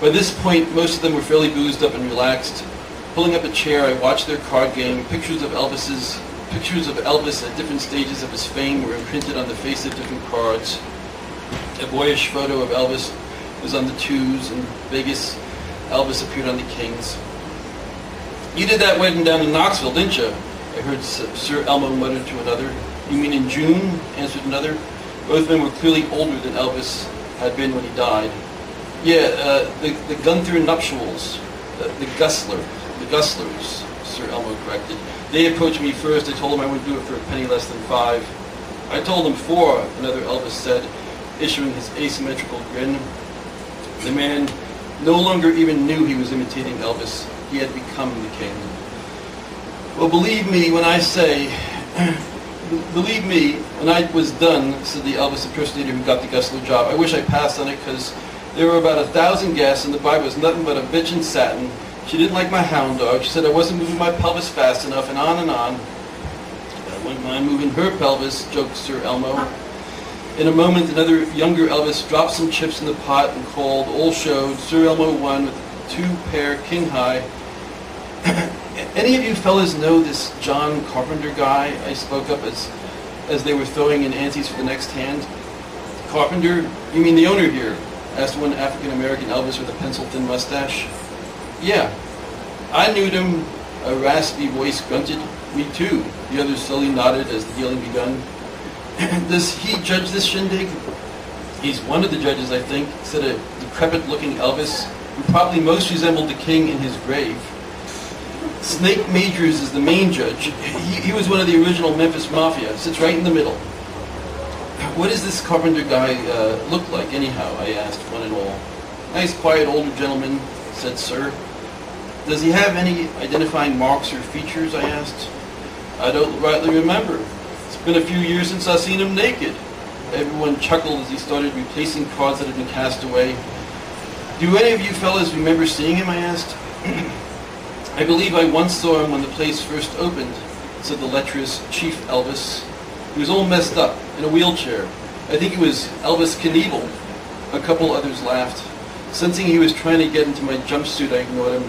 By this point, most of them were fairly boozed up and relaxed. Pulling up a chair, I watched their card game. Pictures of Elvis at different stages of his fame were imprinted on the face of different cards. A boyish photo of Elvis was on the 2s, and Vegas Elvis appeared on the kings. "You did that wedding down in Knoxville, didn't you?" I heard Sir Elmo mutter to another. "You mean in June?" answered another. Both men were clearly older than Elvis had been when he died. "Yeah, the Gunther nuptials, the Guslers, Sir Elmo corrected. "They approached me first. I told them I wouldn't do it for a penny less than 5. "I told them 4, another Elvis said, issuing his asymmetrical grin. The man no longer even knew he was imitating Elvis. He had become the king. "Well, believe me when I was done," said the Elvis impersonator who got the Gustler job. "I wish I passed on it, because there were about 1,000 guests, and the bride was nothing but a bitch in satin. She didn't like my hound dog. She said I wasn't moving my pelvis fast enough," and on and on. "I wouldn't mind moving her pelvis," joked Sir Elmo. In a moment, another younger Elvis dropped some chips in the pot and called. All showed. Sir Elmo won with 2 pair king high. "Any of you fellas know this John Carpenter guy?" I spoke up as they were throwing in antes for the next hand. "Carpenter? You mean the owner here?" asked one African-American Elvis with a pencil-thin mustache. "Yeah, I knew him," a raspy voice grunted. "Me too," the others slowly nodded as the yelling begun. "Does he judge this shindig?" "He's one of the judges, I think," said a decrepit-looking Elvis, who probably most resembled the king in his grave. "Snake Majors is the main judge. He was one of the original Memphis Mafia. Sits right in the middle." "What does this Carpenter guy look like, anyhow?" I asked, one and all. "Nice, quiet, older gentleman," said Sir. "Does he have any identifying marks or features?" I asked. "I don't rightly remember. It's been a few years since I've seen him naked." Everyone chuckled as he started replacing cards that had been cast away. "Do any of you fellas remember seeing him?" I asked. "I believe I once saw him when the place first opened," said the lecherous Chief Elvis. "He was all messed up, in a wheelchair. I think he was Elvis Knievel." A couple others laughed. Sensing he was trying to get into my jumpsuit, I ignored him.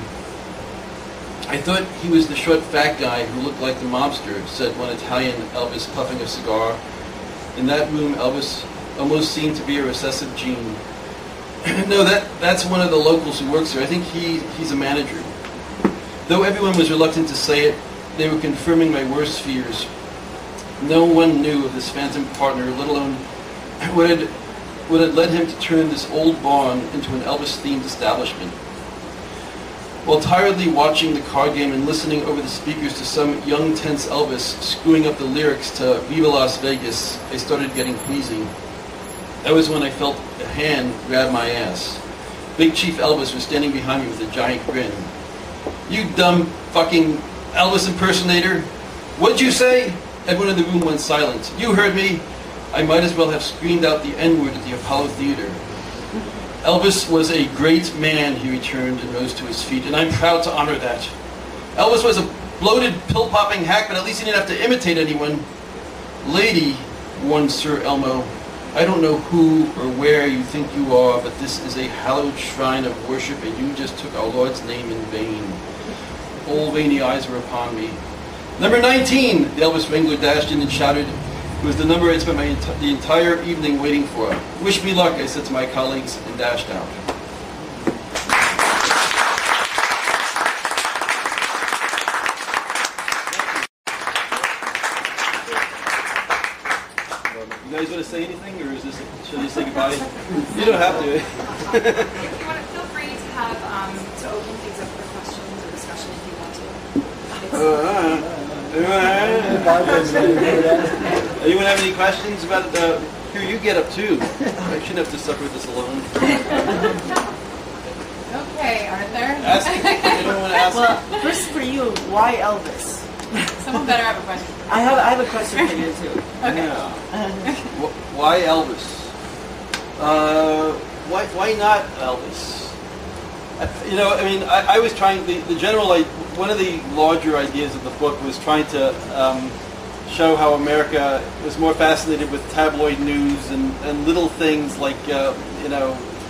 "I thought he was the short fat guy who looked like the mobster," said one Italian Elvis, puffing a cigar. In that room, Elvis almost seemed to be a recessive gene. "No, that's one of the locals who works here. I think he's a manager." Though everyone was reluctant to say it, they were confirming my worst fears. No one knew of this phantom partner, let alone what had led him to turn this old barn into an Elvis-themed establishment. While tiredly watching the card game and listening over the speakers to some young tense Elvis screwing up the lyrics to Viva Las Vegas, I started getting queasy. That was when I felt a hand grab my ass. Big Chief Elvis was standing behind me with a giant grin. "You dumb fucking Elvis impersonator! What'd you say?" Everyone in the room went silent. "You heard me." I might as well have screamed out the N-word at the Apollo Theater. "Elvis was a great man," he returned and rose to his feet, "and I'm proud to honor that." "Elvis was a bloated, pill-popping hack, but at least he didn't have to imitate anyone." "Lady," warned Sir Elmo, "I don't know who or where you think you are, but this is a hallowed shrine of worship, and you just took our Lord's name in vain." All veiny eyes were upon me. "Number 19!" the Elvis Wrangler dashed in and shouted. It was the number I'd spent the entire evening waiting for. "Wish me luck," I said to my colleagues, and dashed out. You guys want to say anything, or should I say goodbye? You don't have to. If you want to, feel free to have to open things up for questions or discussion if you want to. Anyone have any questions about here, you get up too. I shouldn't have to suffer this alone. Okay, Arthur. Ask. Anyone want to ask? Well, first for you, why Elvis? Someone better have a question. I have a question for you too. Okay. Yeah. Why Elvis? Why not Elvis? I was trying, the general, one of the larger ideas of the book was trying to show how America was more fascinated with tabloid news and little things like,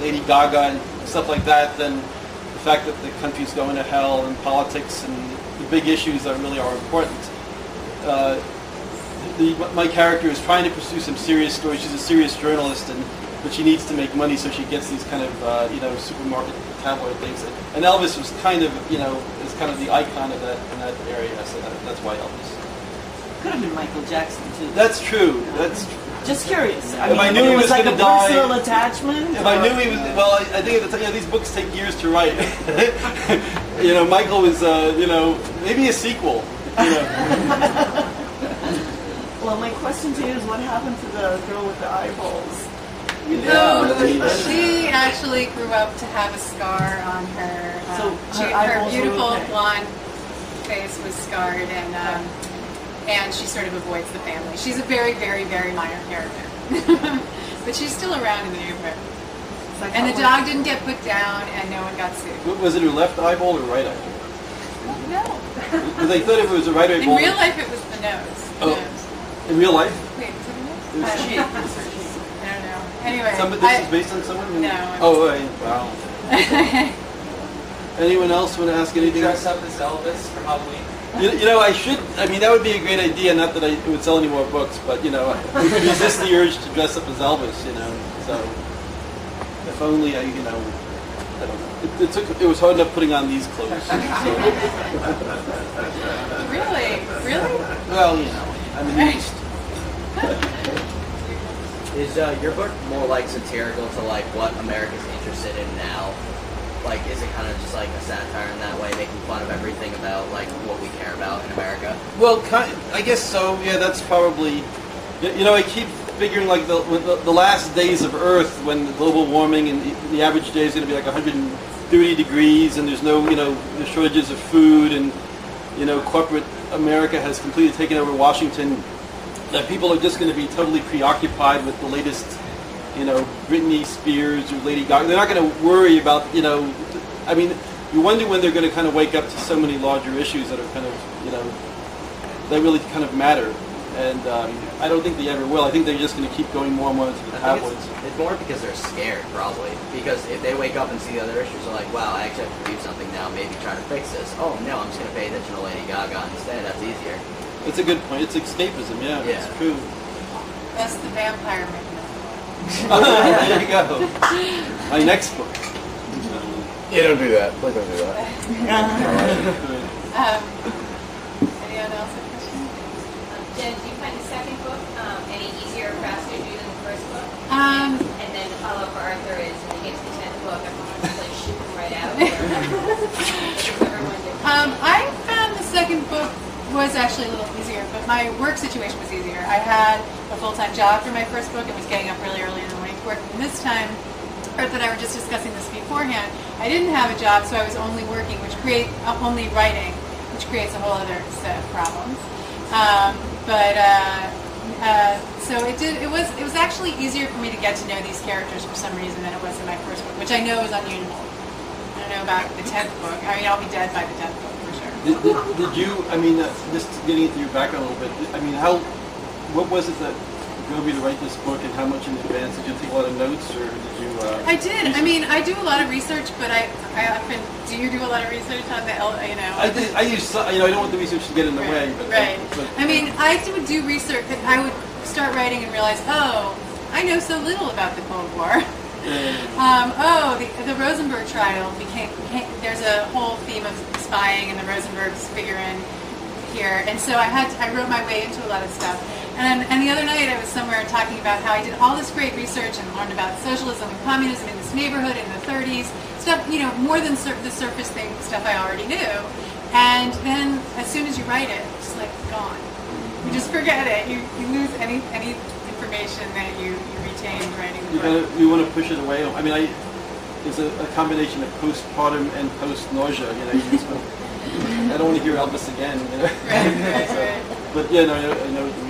Lady Gaga stuff like that than the fact that the country's going to hell and politics and the big issues that really are important. My character is trying to pursue some serious stories. She's a serious journalist, but she needs to make money, so she gets these kind of supermarket tabloid things. And Elvis was kind of is kind of the icon of that in that area. So that's why Elvis. Could have been Michael Jackson too. That's true. That's just curious. If I knew he was like going to a die, personal attachment. If I knew he was, well, I think at the time, these books take years to write. Michael was, maybe a sequel. Well, my question to you is, what happened to the girl with the eyeballs? She actually grew up to have a scar on her. Her beautiful blonde face was scarred, and she sort of avoids the family. She's a very, very, very minor character, but she's still around in the neighborhood. And the dog didn't get put down, and no one got sued. Was it her left eyeball or right eyeball? No. Because I thought if it was a right eyeball. In real life, it was the nose. In real life? Wait, was it the nose? It was cheek. I don't know. Anyway. This is based on someone? No. Oh, right. Wow. Anyone else want to ask anything? Dress up as Elvis for Halloween. I should. I mean, that would be a great idea. Not that it would sell any more books, but I resist the urge to dress up as Elvis. So if only I don't know. It was hard enough putting on these clothes. So. Really? Well, I'm amused. Is your book more like satirical to like what America's interested in now? Like, is it kind of just like a satire in that way, making fun of everything about like what we care about in America? Well, I guess so. Yeah, that's probably. I keep figuring like the last days of Earth, when the global warming and the average day is going to be like 130 degrees, and there's no the shortages of food, and corporate America has completely taken over Washington. That people are just going to be totally preoccupied with the latest, Britney Spears or Lady Gaga. They're not going to worry about, I mean, you wonder when they're going to kind of wake up to so many larger issues that are kind of, that really kind of matter. And I don't think they ever will. I think they're just going to keep going more and more into the tabloids. It's more because they're scared, probably. Because if they wake up and see the other issues, they're like, wow, I actually have to do something now, maybe try to fix this. Oh, no, I'm just going to pay attention to Lady Gaga instead. That's easier. It's a good point. It's escapism, yeah. It's true. That's the vampire mechanism. There you go. My next book. Yeah, don't do that. Please don't do that. Anyone else have questions? Jen, do you find the second book any easier or faster to do than the first book? And then the follow-up for Arthur is when he gets to the 10th book, everyone's just like shooting right out. I found the second book was actually a little easier, but my work situation was easier. I had a full-time job for my first book and was getting up really early in the morning to work. And this time, Earth and I were just discussing this beforehand, I didn't have a job, so I was only working, only writing, which creates a whole other set of problems. So it was actually easier for me to get to know these characters for some reason than it was in my first book, which I know is unusual. I don't know about the 10th book. I mean, I'll be dead by the 10th book for sure. Did you, just getting into your background a little bit, what was it that drove you to write this book, and how much in advance? Did you take a lot of notes, or did you... I did. I mean, I do a lot of research, but I often... Do you do a lot of research on the, I don't want the research to get in the way, but... Right. I mean, I would do research, I would start writing and realize, I know so little about the Cold War. The Rosenberg trial became there's a whole theme of spying, and the Rosenbergs figure in here, and so I wrote my way into a lot of stuff. And the other night I was somewhere talking about how I did all this great research and learned about socialism and communism in this neighborhood in the 30s, stuff, more than the surface thing stuff I already knew. And then as soon as you write it, it's just like gone. You just forget it. You lose any information that you retained writing the book. You want to push it away. I mean, it's a combination of postpartum and post-nausea. I don't want to hear Elvis again. Right. But yeah, no, I know what you mean.